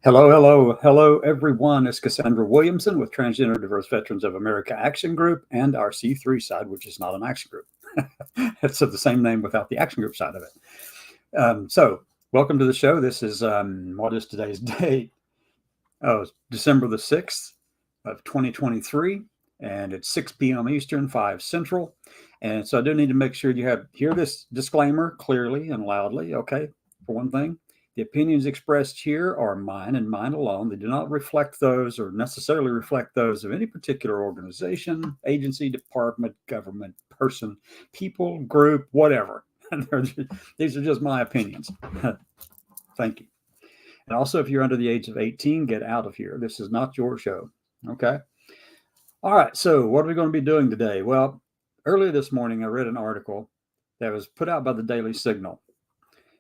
Hello, everyone. It's Cassandra Williamson with Transgender Diverse Veterans of America Action Group and our C3 side, which is not an action group. It's of the same name without the action group side of it. So, welcome to the show. This is, what is today's date? Oh, it's December the 6th of 2023, and it's 6 p.m. Eastern, 5 Central. And so I do need to make sure you hear this disclaimer clearly and loudly, okay, for one thing. The opinions expressed here are mine and mine alone. They do not reflect those or necessarily reflect those of any particular organization, agency, department, government, person, people, group, whatever. These are just my opinions. Thank you. And also, if you're under the age of 18, get out of here. This is not your show. Okay. All right. So what are we going to be doing today? Well, earlier this morning, I read an article that was put out by the Daily Signal.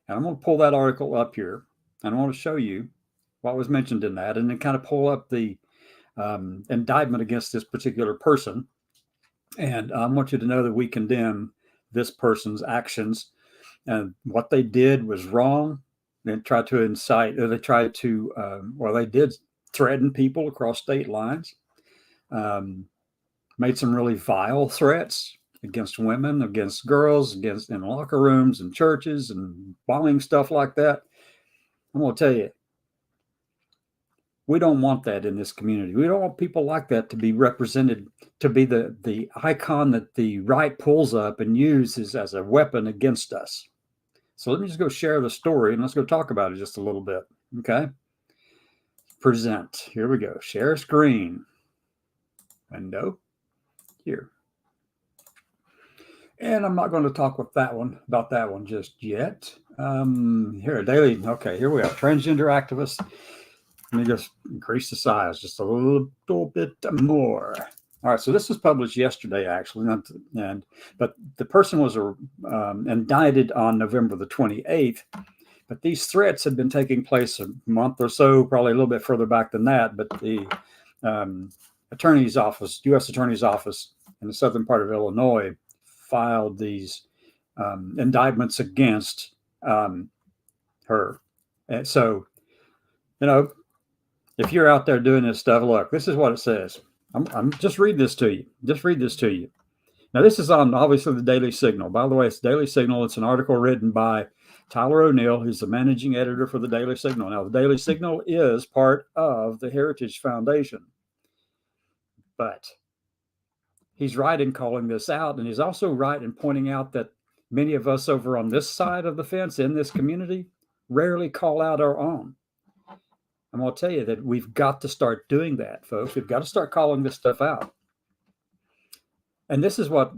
And I'm going to pull that article up here, and I want to show you what was mentioned in that, and then kind of pull up the indictment against this particular person. And I want you to know that we condemn this person's actions, and what they did was wrong. They tried to incite, or they did threaten people across state lines, made some really vile threats against women, against girls, in locker rooms and churches and bombing stuff like that. I'm going to tell you, we don't want that in this community. We don't want people like that to be represented, to be the icon that the right pulls up and uses as a weapon against us. So let me just go share the story and let's go talk about it just a little bit. Okay. Present. Here we go. Share screen. Window. Here. And I'm not going to talk about that one just yet. Here we are. Transgender activists. Let me just increase the size just a little bit more. All right, so this was published yesterday, actually, but the person was indicted on November the 28th. But these threats had been taking place a month or so, probably a little bit further back than that. But the U.S. Attorney's Office in the southern part of Illinois filed these indictments against her. And so, if you're out there doing this stuff, look, this is what it says. I'm just read this to you. Now, this is on, obviously, the Daily Signal. By the way, it's Daily Signal. It's an article written by Tyler O'Neill, who's the managing editor for the Daily Signal. Now, the Daily Signal is part of the Heritage Foundation. But he's right in calling this out, and he's also right in pointing out that many of us over on this side of the fence in this community rarely call out our own. I'm going to tell you that we've got to start doing that, folks. We've got to start calling this stuff out. And this is what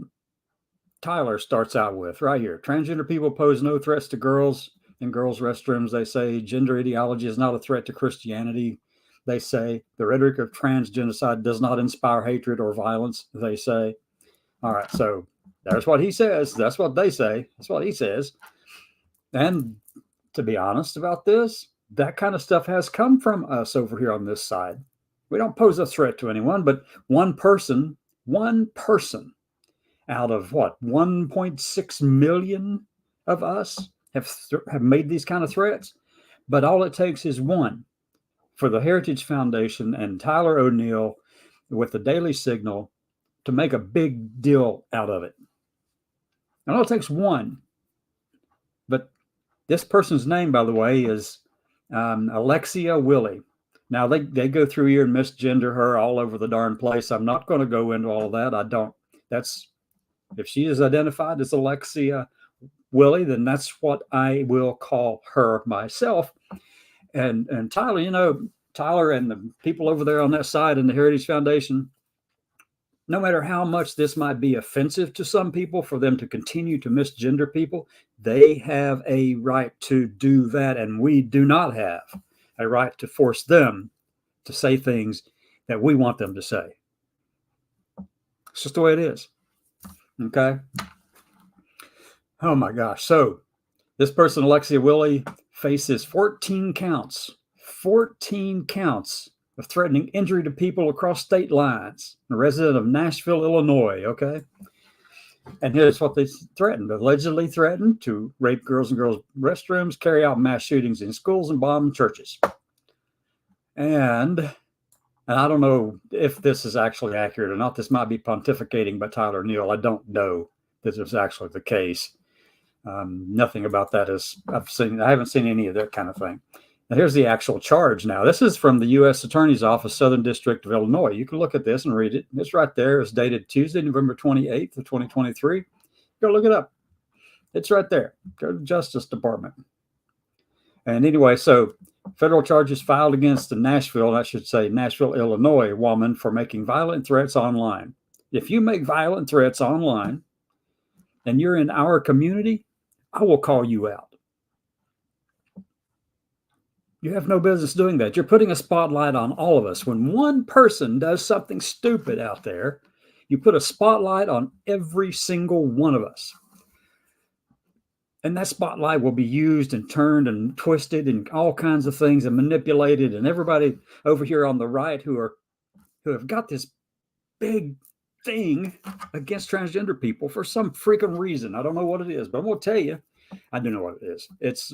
Tyler starts out with right here. Transgender people pose no threats to girls in girls' restrooms. They say gender ideology is not a threat to Christianity. They say the rhetoric of trans genocide does not inspire hatred or violence, they say. All right, so there's what he says. That's what they say. That's what he says. And to be honest about this, that kind of stuff has come from us over here on this side. We don't pose a threat to anyone, but one person out of what, 1.6 million of us have made these kind of threats. But all it takes is one for the Heritage Foundation and Tyler O'Neill with the Daily Signal to make a big deal out of it. And all it takes one. But this person's name, by the way, is Alexia Willie. Now, they go through here and misgender her all over the darn place. I'm not going to go into all of that. If she is identified as Alexia Willie, then that's what I will call her myself. And Tyler, Tyler and the people over there on that side in the Heritage Foundation, no matter how much this might be offensive to some people for them to continue to misgender people, they have a right to do that. And we do not have a right to force them to say things that we want them to say. It's just the way it is. Okay. Oh my gosh. So this person, Alexia Willie, faces 14 counts of threatening injury to people across state lines, a resident of Nashville, Illinois. Okay. And here's what they allegedly threatened to rape girls in girls' restrooms, carry out mass shootings in schools, and bomb churches. And I don't know if this is actually accurate or not. This might be pontificating by Tyler Neal. I don't know that it's actually the case. Nothing about that is I haven't seen any of that kind of thing. Now, here's the actual charge now. This is from the U.S. Attorney's Office, Southern District of Illinois. You can look at this and read it. It's right there. It's dated Tuesday, November 28th of 2023. Go look it up. It's right there. Go to the Justice Department. And anyway, so federal charges filed against the Nashville, Illinois woman for making violent threats online. If you make violent threats online and you're in our community, I will call you out. You have no business doing that. You're putting a spotlight on all of us. When one person does something stupid out there, you put a spotlight on every single one of us. And that spotlight will be used and turned and twisted and all kinds of things and manipulated. And everybody over here on the right who have got this big thing against transgender people for some freaking reason. I don't know what it is, but I'm going to tell you, I do know what it is. It's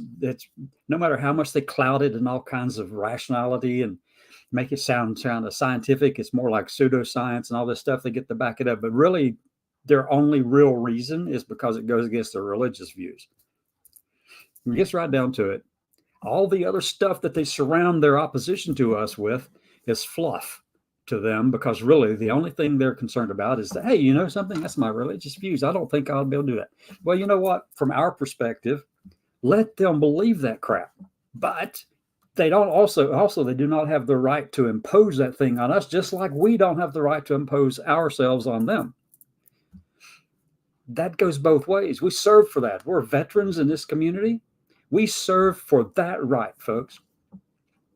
no matter how much they cloud it in all kinds of rationality and make it sound scientific, it's more like pseudoscience and all this stuff. They get to back it up. But really, their only real reason is because it goes against their religious views. It gets right down to it. All the other stuff that they surround their opposition to us with is fluff to them, because really the only thing they're concerned about is that, hey, you know something? That's my religious views. I don't think I'll be able to do that. Well, you know what? From our perspective, let them believe that crap. But they don't also they do not have the right to impose that thing on us, just like we don't have the right to impose ourselves on them. That goes both ways. We serve for that. We're veterans in this community. We serve for that right, folks.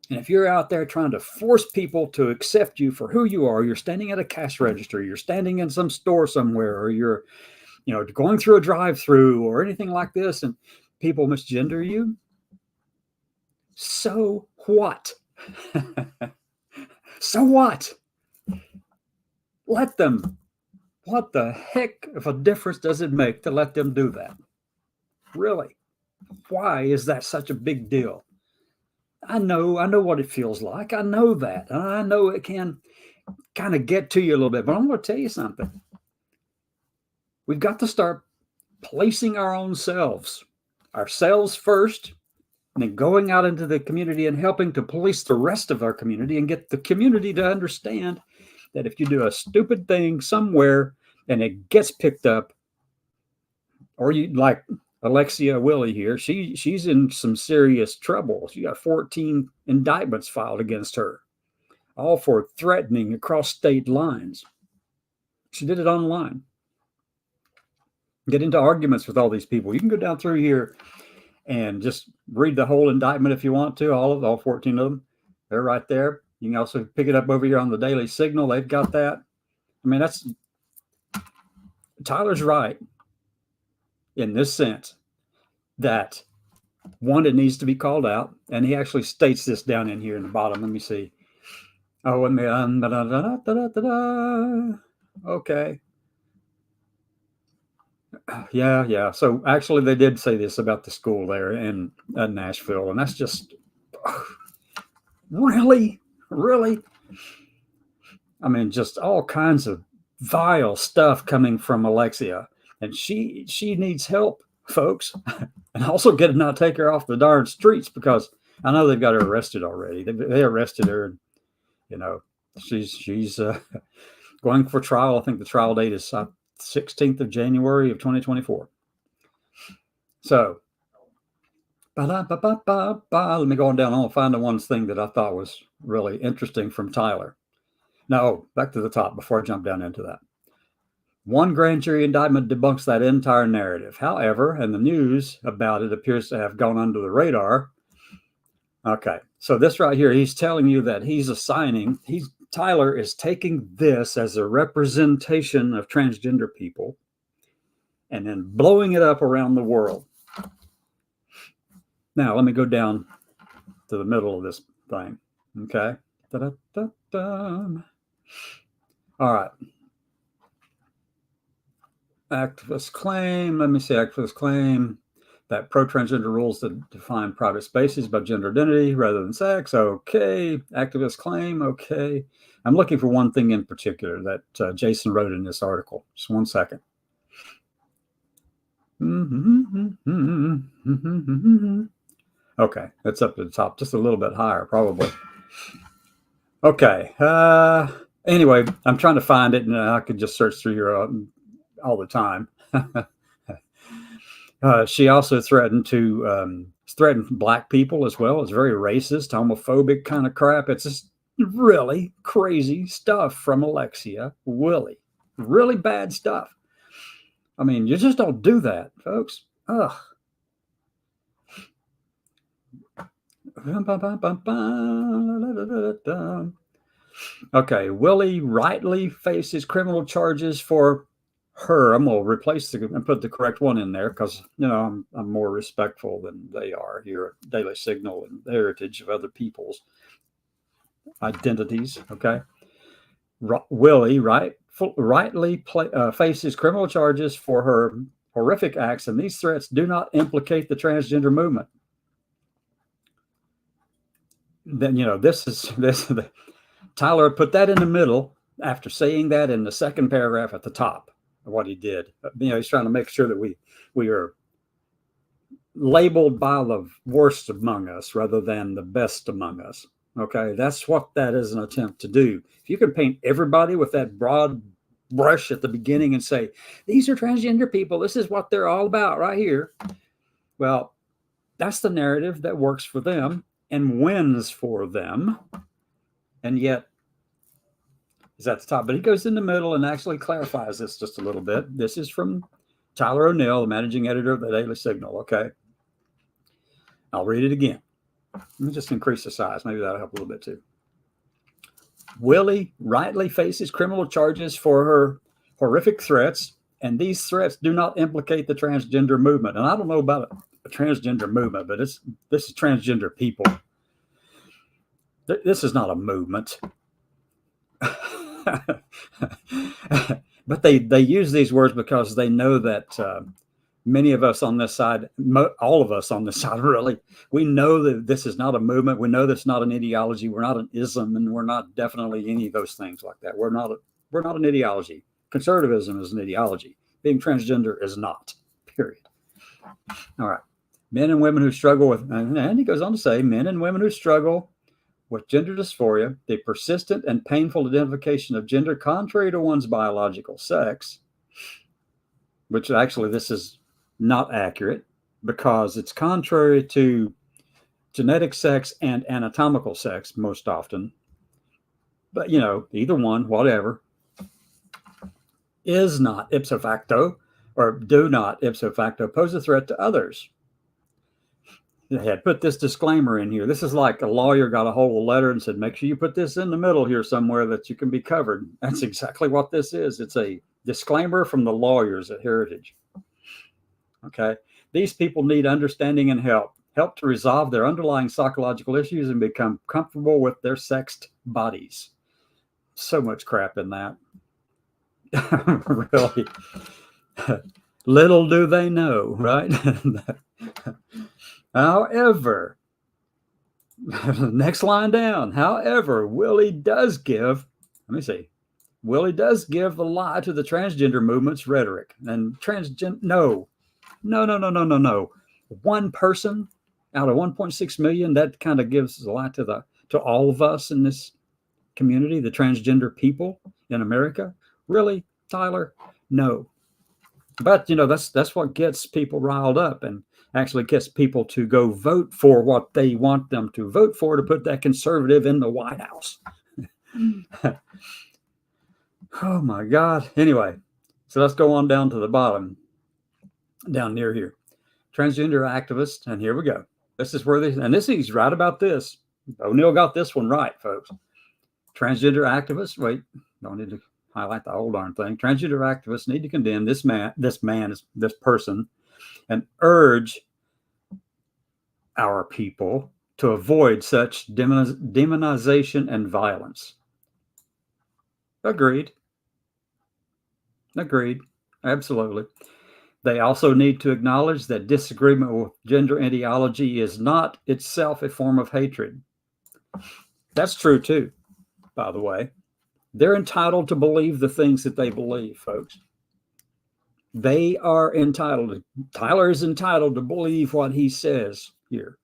And if you're out there trying to force people to accept you for who you are, you're standing at a cash register, you're standing in some store somewhere, or you're, going through a drive-through or anything like this, and people misgender you, so what? So what? Let them. What the heck of a difference does it make to let them do that? Really? Why is that such a big deal? I know what it feels like. I know that. And I know it can kind of get to you a little bit, but I'm going to tell you something. We've got to start placing ourselves first, and then going out into the community and helping to police the rest of our community and get the community to understand that if you do a stupid thing somewhere and it gets picked up, or you like Alexia Willie here, she's in some serious trouble. She got 14 indictments filed against her, all for threatening across state lines. She did it online. Get into arguments with all these people. You can go down through here and just read the whole indictment if you want to, all 14 of them. They're right there. You can also pick it up over here on the Daily Signal. They've got that. I mean, Tyler's right in this sense that, one, it needs to be called out. And he actually states this down in here in the bottom. Let me see. Oh, okay. Yeah. So actually, they did say this about the school there in Nashville. And that's just, really? I mean, just all kinds of vile stuff coming from Alexia. And she needs help, folks. And also not take her off the darn streets, because I know they've got her arrested already. They arrested her. And, she's going for trial. I think the trial date is 16th of January of 2024. So, let me go on down. I'll find the one thing that I thought was really interesting from Tyler. Now, back to the top before I jump down into that. One grand jury indictment debunks that entire narrative. However, and the news about it appears to have gone under the radar. Okay, so this right here, he's telling you that Tyler is taking this as a representation of transgender people and then blowing it up around the world. Now, let me go down to the middle of this thing. Okay. All right. Activist claim. Let me see. Activist claim. that pro-transgender rules that define private spaces by gender identity rather than sex. Okay. Activist claim. Okay. I'm looking for one thing in particular that Jason wrote in this article. Just one second. Okay, that's up to the top, just a little bit higher, probably. Okay. Anyway, I'm trying to find it, and I could just search through here all the time. She also threatened to threaten Black people as well. It's very racist, homophobic kind of crap. It's just really crazy stuff from Alexia Willie. Really bad stuff. I mean, you just don't do that, folks. Ugh. Okay, Willie rightly faces criminal charges for her. I'm going to replace and put the correct one in there because, you know, I'm more respectful than they are here at Daily Signal and the heritage of other people's identities. Okay. Willie rightly faces criminal charges for her horrific acts, and these threats do not implicate the transgender movement. Then, you know, this Tyler put that in the middle after saying that in the second paragraph at the top of what he did. You know, he's trying to make sure that we are labeled by the worst among us rather than the best among us. Okay, that's what that is an attempt to do. If you can paint everybody with that broad brush at the beginning and say, these are transgender people, this is what they're all about right here. Well, that's the narrative that works for them and wins for them. And yet, is at the top. But he goes in the middle and actually clarifies this just a little bit. This is from Tyler O'Neill, the managing editor of the Daily Signal. Okay. I'll read it again. Let me just increase the size. Maybe that'll help a little bit too. Willie rightly faces criminal charges for her horrific threats, and these threats do not implicate the transgender movement. And I don't know about a transgender movement, but this is transgender people. This is not a movement. But they use these words because they know that many of us on this side, all of us on this side, really, we know that this is not a movement. We know that's not an ideology. We're not an ism, and we're not definitely any of those things like that. We're not an ideology. Conservatism is an ideology. Being transgender is not. Period. All right. Men and women who struggle with, and he goes on to say, men and women who struggle with gender dysphoria, the persistent and painful identification of gender contrary to one's biological sex, which actually this is not accurate because it's contrary to genetic sex and anatomical sex most often. But, you know, either one, whatever, is not ipso facto or do not ipso facto pose a threat to others. They had put this disclaimer in here. This is like a lawyer got a hold of a letter and said, make sure you put this in the middle here somewhere that you can be covered. That's exactly what this is. It's a disclaimer from the lawyers at Heritage. Okay. These people need understanding and help to resolve their underlying psychological issues and become comfortable with their sexed bodies. So much crap in that. Really. Little do they know, right? However, next line down, however, Willie does give the lie to the transgender movement's rhetoric. And no. One person out of 1.6 million, that kind of gives a lie to all of us in this community, the transgender people in America. Really, Tyler? No. But, you know, that's what gets people riled up and actually gets people to go vote for what they want them to vote for to put that conservative in the White House. Oh, my God. Anyway, so let's go on down to the bottom, down near here. Transgender activists, and here we go. This is where he's right about this. O'Neill got this one right, folks. Transgender activists, wait, don't need to highlight the whole darn thing. Transgender activists need to condemn this person, and urge our people to avoid such demonization and violence. Agreed. Absolutely. They also need to acknowledge that disagreement with gender ideology is not itself a form of hatred. That's true too, by the way. They're entitled to believe the things that they believe, folks. They are entitled. Tyler is entitled to believe what he says here.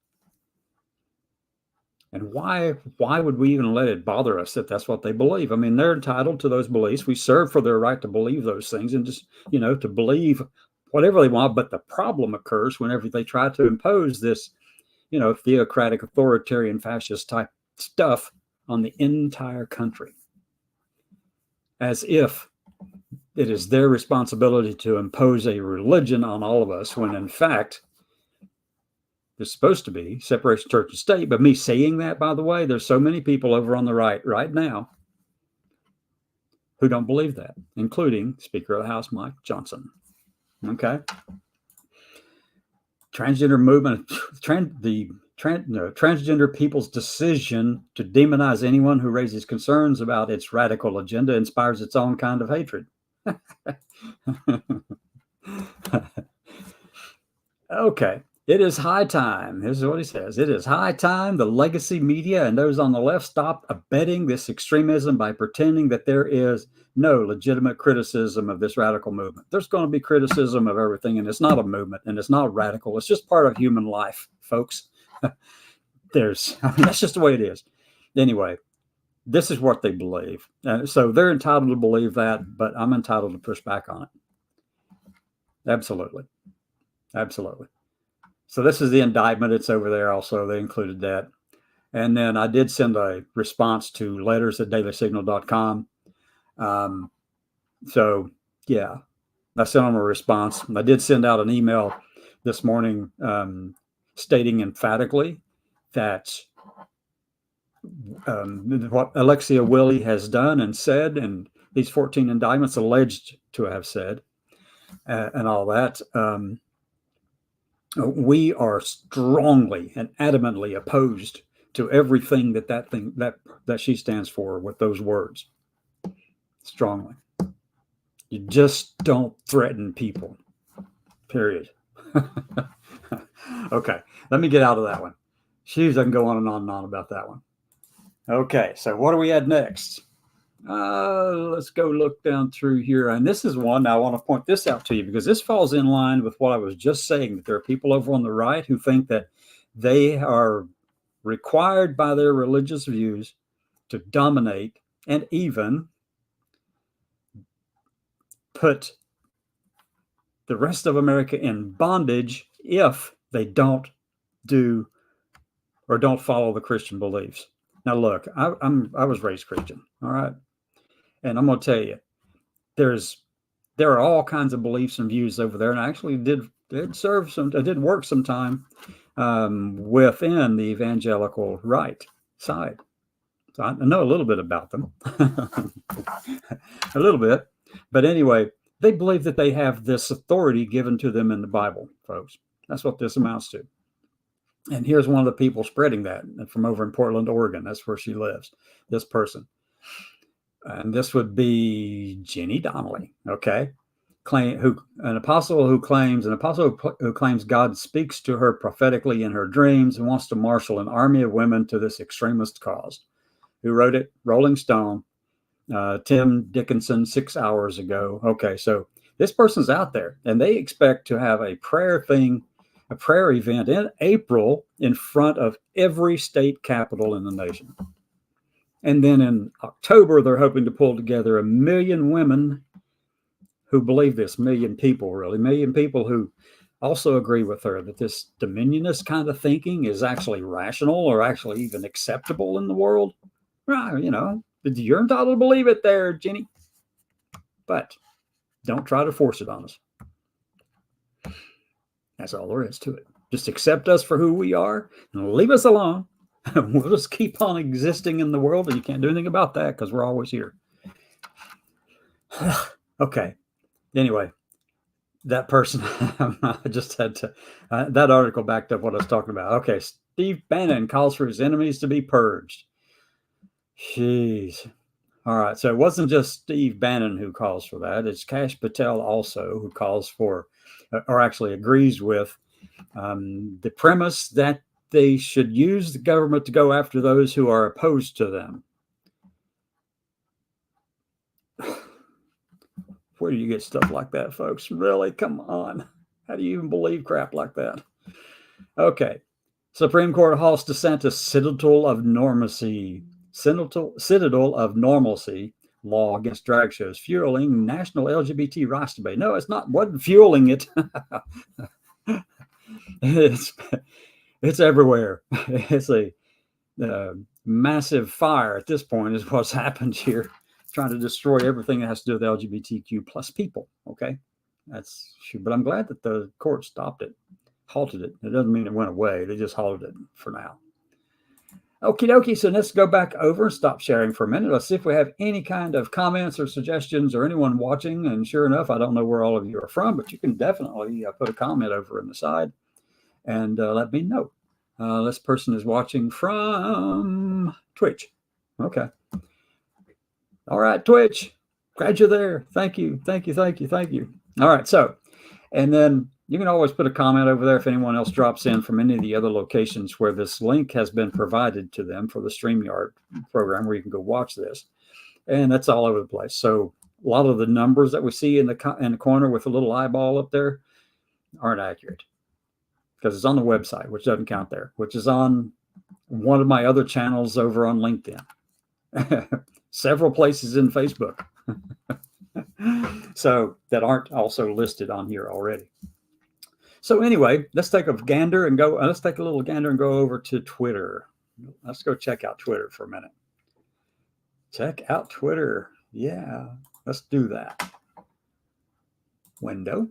And why would we even let it bother us that that's what they believe? I mean, they're entitled to those beliefs. We serve for their right to believe those things and just, to believe whatever they want. But the problem occurs whenever they try to impose this, theocratic, authoritarian, fascist type stuff on the entire country, as if it is their responsibility to impose a religion on all of us, when in fact, there's supposed to be separation of church and state. But me saying that, by the way, there's so many people over on the right now who don't believe that, including Speaker of the House, Mike Johnson. Okay. Transgender movement, transgender people's decision to demonize anyone who raises concerns about its radical agenda inspires its own kind of hatred. Okay. It is high time. This is what he says. It is high time the legacy media and those on the left stop abetting this extremism by pretending that there is no legitimate criticism of this radical movement. There's going to be criticism of everything, and it's not a movement, and it's not radical. It's just part of human life, folks. That's just the way it is. Anyway, this is what they believe. So they're entitled to believe that, but I'm entitled to push back on it. Absolutely. Absolutely. So this is the indictment. It's over there also. They included that. And then I did send a response to letters@dailysignal.com. So, yeah, I sent them a response. I did send out an email this morning stating emphatically that what Alexia Willie has done and said, and these 14 indictments alleged to have said, and all that, we are strongly and adamantly opposed to everything that she stands for with those words. Strongly. You just don't threaten people. Period. Okay, let me get out of that one. She's I can go on and on about that one. Okay, so what are we at next? Let's go look down through here. And this is one I want to point this out to you, because this falls in line with what I was just saying, that there are people over on the right who think that they are required by their religious views to dominate and even put the rest of America in bondage if they don't do or don't follow the Christian beliefs. Now, look, I was raised Christian, all right? And I'm going to tell you, there are all kinds of beliefs and views over there. And I actually did work some time within the evangelical right side. So I know a little bit about them, a little bit. But anyway, they believe that they have this authority given to them in the Bible, folks. That's what this amounts to. And here's one of the people spreading that from over in Portland, Oregon. That's where she lives, this person. And this would be Jenny Donnelly, okay? An apostle who claims God speaks to her prophetically in her dreams and wants to marshal an army of women to this extremist cause. Who wrote it? Rolling Stone, Tim Dickinson, 6 hours ago. Okay, so this person's out there, and they expect to have a prayer event in April in front of every state capital in the nation. And then in October, they're hoping to pull together 1 million women who believe this, 1 million people who also agree with her that this dominionist kind of thinking is actually rational or actually even acceptable in the world. Well, you're entitled to believe it there, Jenny. But don't try to force it on us. That's all there is to it. Just accept us for who we are and leave us alone. We'll just keep on existing in the world, and you can't do anything about that because we're always here. Okay. Anyway, that person, I just had to, that article backed up what I was talking about. Okay. Steve Bannon calls for his enemies to be purged. Jeez. All right. So it wasn't just Steve Bannon who calls for that. It's Kash Patel also who calls for, or actually agrees with, the premise that they should use the government to go after those who are opposed to them. Where do you get stuff like that, folks? Really? Come on. How do you even believe crap like that? Okay. Supreme Court halts DeSantis' citadel of normalcy. Citadel of normalcy law against drag shows, fueling national LGBT rights debate. No, it's not. Wasn't fueling it. It's everywhere. It's a massive fire at this point is what's happened here, trying to destroy everything that has to do with LGBTQ plus people. Okay, but I'm glad that the court stopped it, halted it. It doesn't mean it went away. They just halted it for now. Okie dokie. So let's go back over and stop sharing for a minute. Let's see if we have any kind of comments or suggestions or anyone watching. And sure enough, I don't know where all of you are from, but you can definitely put a comment over in the side and let me know. This person is watching from Twitch. Okay. All right, Twitch. Glad you're there. Thank you. Thank you. Thank you. Thank you. All right. So, and then you can always put a comment over there if anyone else drops in from any of the other locations where this link has been provided to them for the StreamYard program where you can go watch this. And that's all over the place. So a lot of the numbers that we see in the corner with a little eyeball up there aren't accurate because it's on the website, which doesn't count there, which is on one of my other channels over on LinkedIn, several places in Facebook. So that aren't also listed on here already. So anyway, let's take a gander and go. Let's take a little gander and go over to Twitter. Let's go check out Twitter for a minute. Check out Twitter. Yeah, let's do that. Window.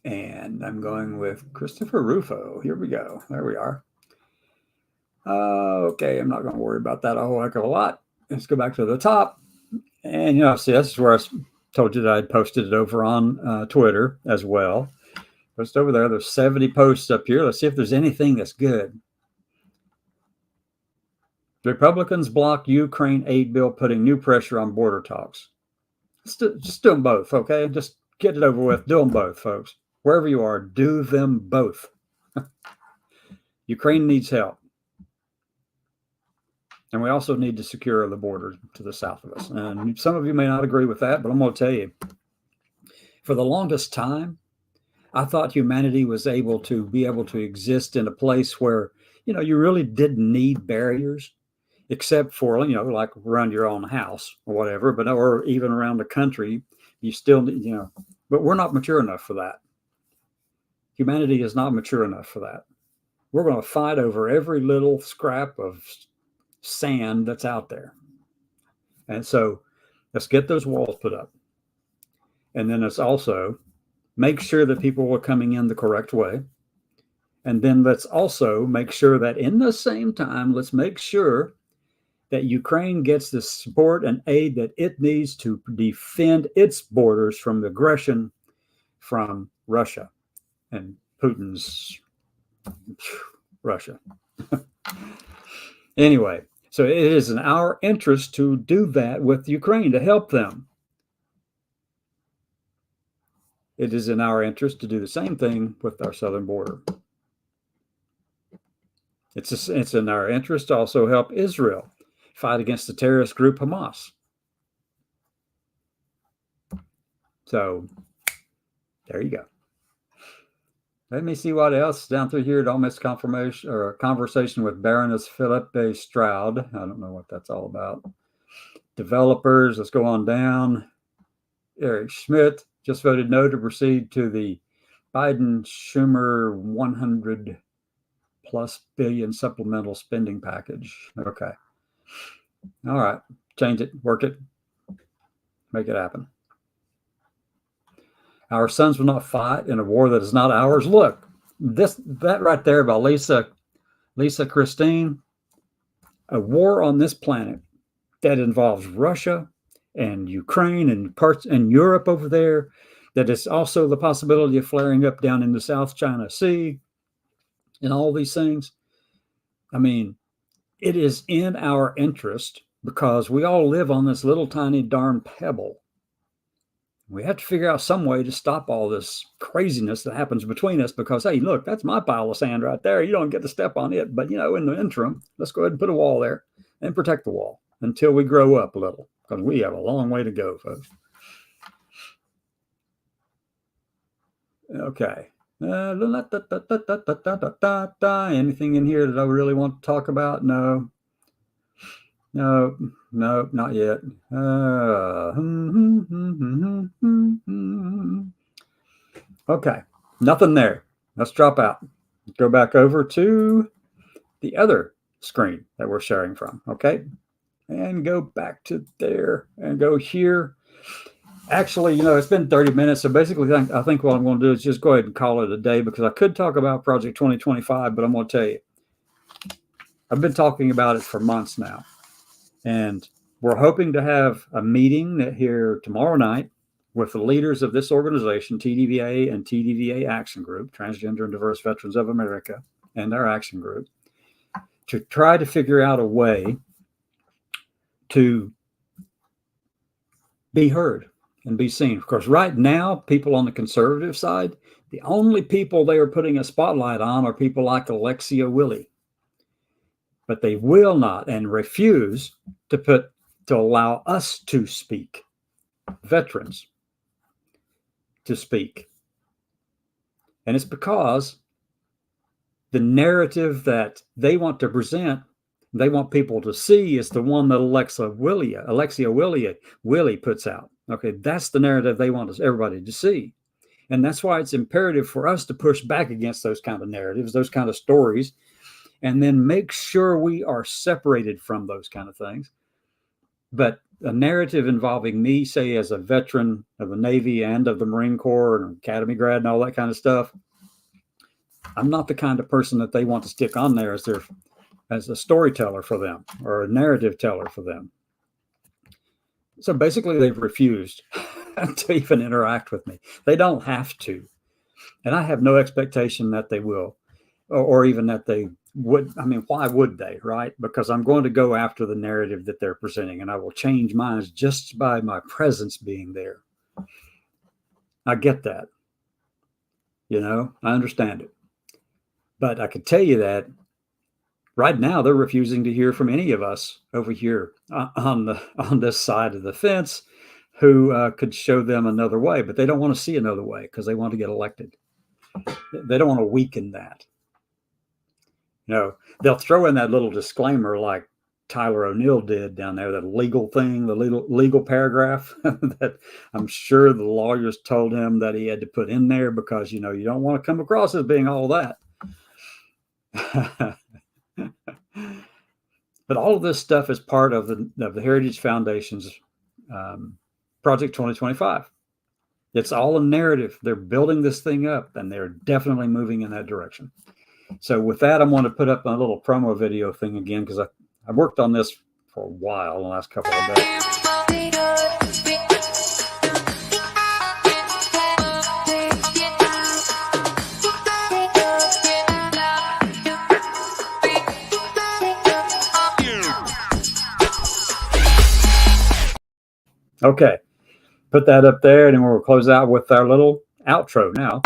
And I'm going with Christopher Rufo. Here we go. There we are. Okay, I'm not going to worry about that a whole heck of a lot. Let's go back to the top. And, see, this is where I told you that I posted it over on Twitter as well. Just over there, there's 70 posts up here. Let's see if there's anything that's good. Republicans block Ukraine aid bill, putting new pressure on border talks. Just do them both, okay? Just get it over with. Do them both, folks. Wherever you are, do them both. Ukraine needs help. And we also need to secure the border to the south of us. And some of you may not agree with that, but I'm going to tell you, for the longest time, I thought humanity was able to exist in a place where, you really didn't need barriers, except for, like around your own house or whatever, or even around the country, you still need, but we're not mature enough for that. Humanity is not mature enough for that. We're going to fight over every little scrap of sand that's out there. And so let's get those walls put up. And then let's also make sure that people are coming in the correct way. And then let's also make sure that in the same time, let's make sure that Ukraine gets the support and aid that it needs to defend its borders from the aggression from Russia and Putin's Russia. Anyway, so it is in our interest to do that with Ukraine, to help them. It is in our interest to do the same thing with our southern border. It's in our interest to also help Israel fight against the terrorist group Hamas. So there you go. Let me see what else down through here. Don't miss confirmation or a conversation with Baroness Philippe Stroud. I don't know what that's all about. Developers, let's go on down. Eric Schmidt just voted no to proceed to the Biden-Schumer 100+ billion supplemental spending package. Okay. All right. Change it. Work it. Make it happen. Our sons will not fight in a war that is not ours. Look, that right there by Lisa Christine, a war on this planet that involves Russia and Ukraine and parts in Europe over there, that is also the possibility of flaring up down in the South China Sea and all these things. I mean, it is in our interest, because we all live on this little tiny darn pebble. We have to figure out some way to stop all this craziness that happens between us because, hey, look, that's my pile of sand right there. You don't get to step on it. But, in the interim, let's go ahead and put a wall there and protect the wall until we grow up a little, because we have a long way to go, folks. Okay. Anything in here that I really want to talk about? No, not yet. Okay, nothing there. Let's drop out. Go back over to the other screen that we're sharing from, okay? And go back to there and go here. Actually, it's been 30 minutes, so basically I think what I'm going to do is just go ahead and call it a day, because I could talk about Project 2025, but I'm going to tell you, I've been talking about it for months now, and we're hoping to have a meeting here tomorrow night with the leaders of this organization, TDVA and TDVA Action Group, Transgender and Diverse Veterans of America, and our action group, to try to figure out a way to be heard and be seen. Of course, right now, people on the conservative side, the only people they are putting a spotlight on are people like Alexia Willie. But they will not and refuse to allow us to speak, veterans to speak. And it's because the narrative that they want to present, they want people to see, is the one that Alexia Willie puts out. Okay, that's the narrative they want everybody to see. And that's why it's imperative for us to push back against those kind of narratives, those kind of stories, and then make sure we are separated from those kind of things. But a narrative involving me, say, as a veteran of the Navy and of the Marine Corps and Academy grad and all that kind of stuff, I'm not the kind of person that they want to stick on there as a storyteller for them or a narrative teller for them. So basically, they've refused to even interact with me. They don't have to. And I have no expectation that they will, or even that they would. I mean, why would they, right? Because I'm going to go after the narrative that they're presenting, and I will change minds just by my presence being there. I get that. I understand it. But I could tell you that right now they're refusing to hear from any of us over here on this side of the fence who could show them another way. But they don't want to see another way because they want to get elected. They don't want to weaken that. They'll throw in that little disclaimer like Tyler O'Neill did down there, that legal thing, the legal paragraph that I'm sure the lawyers told him that he had to put in there because, you don't want to come across as being all that. But all of this stuff is part of the Heritage Foundation's Project 2025. It's all a narrative. They're building this thing up, and they're definitely moving in that direction. So with that, I'm going to put up a little promo video thing again, because I worked on this for a while, the last couple of days. Okay, put that up there, and then we'll close out with our little outro now.